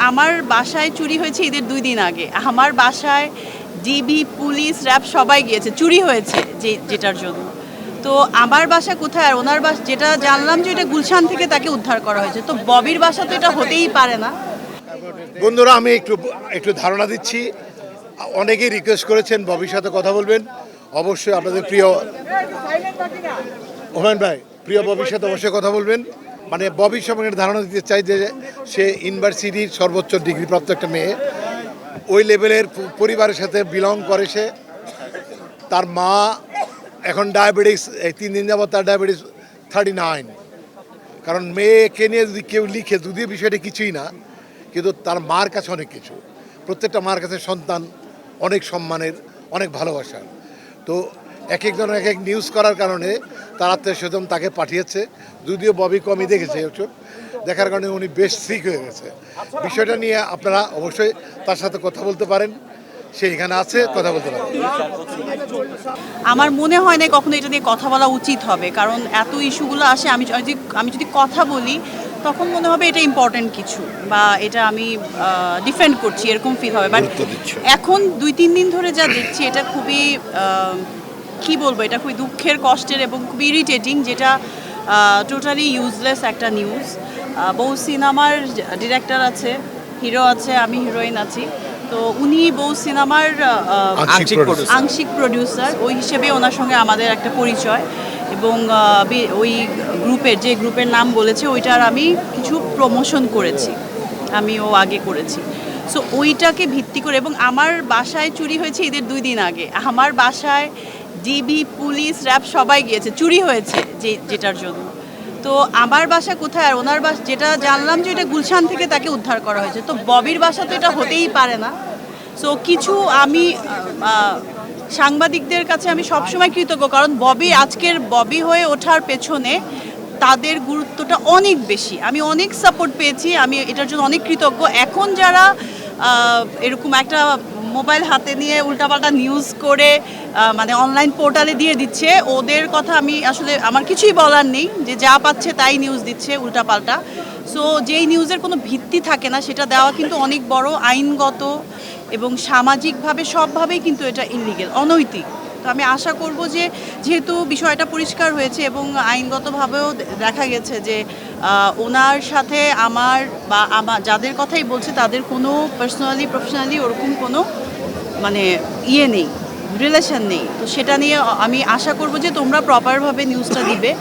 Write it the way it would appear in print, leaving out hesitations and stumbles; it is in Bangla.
আমার বাসায় চুরি হয়েছে ঈদের 2 দিন আগে। আমার বাসায় ডিবি, পুলিশ, র্যাব সবাই গিয়েছে। চুরি হয়েছে যেটার জন্য। তো আমার বাসা কোথায় আর ওনার বাসা যেটা জানলাম যে এটা গুলশান থেকে তাকে উদ্ধার করা হয়েছে। তো ববির বাসা তো এটা হতেই পারে না। বন্ধুরা, আমি একটু ধারণা দিচ্ছি। অনেকেই রিকোয়েস্ট করেছেন ববির সাথে কথা বলবেন। অবশ্যই আপনাদের প্রিয় হুমায়ুন ভাই, প্রিয় ববির সাথে অবশ্যই কথা বলবেন। মানে ববির সম্পর্কে ধারণা দিতে চাই যে সে ইউনিভার্সিটির সর্বোচ্চ ডিগ্রিপ্রাপ্ত একটা মেয়ে, ওই লেভেলের পরিবারের সাথে বিলং করে সে। তার মা এখন ডায়াবেটিস, এই 3 দিন যাবত তার ডায়াবেটিস 39। কারণ মেয়েকে নিয়ে যদি কেউ লিখে, যদিও বিষয়টা কিছুই না, কিন্তু তার মার কাছে অনেক কিছু। প্রত্যেকটা মার কাছে সন্তান অনেক সম্মানের, অনেক ভালোবাসার। তো এক একজন এক এক নিউজ করার কারণে তার আত্মীয় স্বজন তাকে পাঠিয়েছে। যদিও ববি কমই দেখেছে এসব দেখার কারণে উনি বেশ সিক হয়ে গেছে। বিষয়টা নিয়ে আপনারা অবশ্যই তার সাথে কথা বলতে পারেন। সে এখানে আছে, কথা বলতে পারেন। আমার মনে হয় না কখনো এটা নিয়ে কথা বলা উচিত হবে, কারণ এত ইস্যুগুলো আসে। আমি যদি কথা বলি তখন মনে হবে এটা ইম্পর্টেন্ট কিছু, বা এটা আমি ডিফেন্ড করছি এরকম ফিল হবে। বাট এখন 2-3 দিন ধরে যা দেখছি এটা খুবই কি বলবো, এটা খুবই দুঃখের, কষ্টের এবং খুবই ইরিটেটিং, যেটা টোটালি ইউজলেস একটা নিউজ। বউ সিনেমার ডিরেক্টর আছে, হিরো আছে, আমি হিরোইন আছি। তো উনি বউ সিনেমার আংশিক প্রডিউসার, ওই হিসেবে ওনার সঙ্গে আমাদের একটা পরিচয়। এবং ওই যে গ্রুপের নাম বলেছে ওইটার আমি কিছু প্রমোশন করেছি, আমিও আগে করেছি। সো ওইটাকে ভিত্তি করে, এবং আমার বাসায় চুরি হয়েছে ঈদের 2 দিন আগে। আমার বাসায় ডিবি, পুলিশ, র্যাব সবাই গিয়েছে। চুরি হয়েছে যেটার জন্য। তো আমার বাসা কোথায় আর ওনার বাসা যেটা জানলাম যে এটা গুলশান থেকে তাকে উদ্ধার করা হয়েছে। তো ববির বাসা তো এটা হতেই পারে না। সো কিছু আমি সাংবাদিকদের কাছে আমি সবসময় কৃতজ্ঞ, কারণ আজকের ববি হয়ে ওঠার পেছনে তাদের গুরুত্বটা অনেক বেশি। আমি অনেক সাপোর্ট পেয়েছি, আমি এটার জন্য অনেক কৃতজ্ঞ। এখন যারা এরকম একটা মোবাইল হাতে নিয়ে উল্টাপাল্টা নিউজ করে মানে অনলাইন পোর্টালে দিয়ে দিচ্ছে, ওদের কথা আমি আসলে আমার কিছুই বলার নেই, যে যা পাচ্ছে তাই নিউজ দিচ্ছে উল্টাপাল্টা। সো যেই নিউজের কোনো ভিত্তি থাকে না সেটা দেওয়া কিন্তু অনেক বড় আইনগত এবং সামাজিকভাবে সবভাবেই কিন্তু এটা ইললিগেল, অনৈতিক। তো আমি আশা করব যে যেহেতু বিষয়টা পরিষ্কার হয়েছে এবং আইনগতভাবেও দেখা গেছে যে ওনার সাথে আমার যাদের কথাই বলছে তাদের কোনো পার্সোনালি প্রফেশনালি ওরকম কোনো মানে নেই, রিলেশন নেই। তো সেটা নিয়ে আমি আশা করব যে তোমরা প্রপারভাবে নিউজটা দিবে।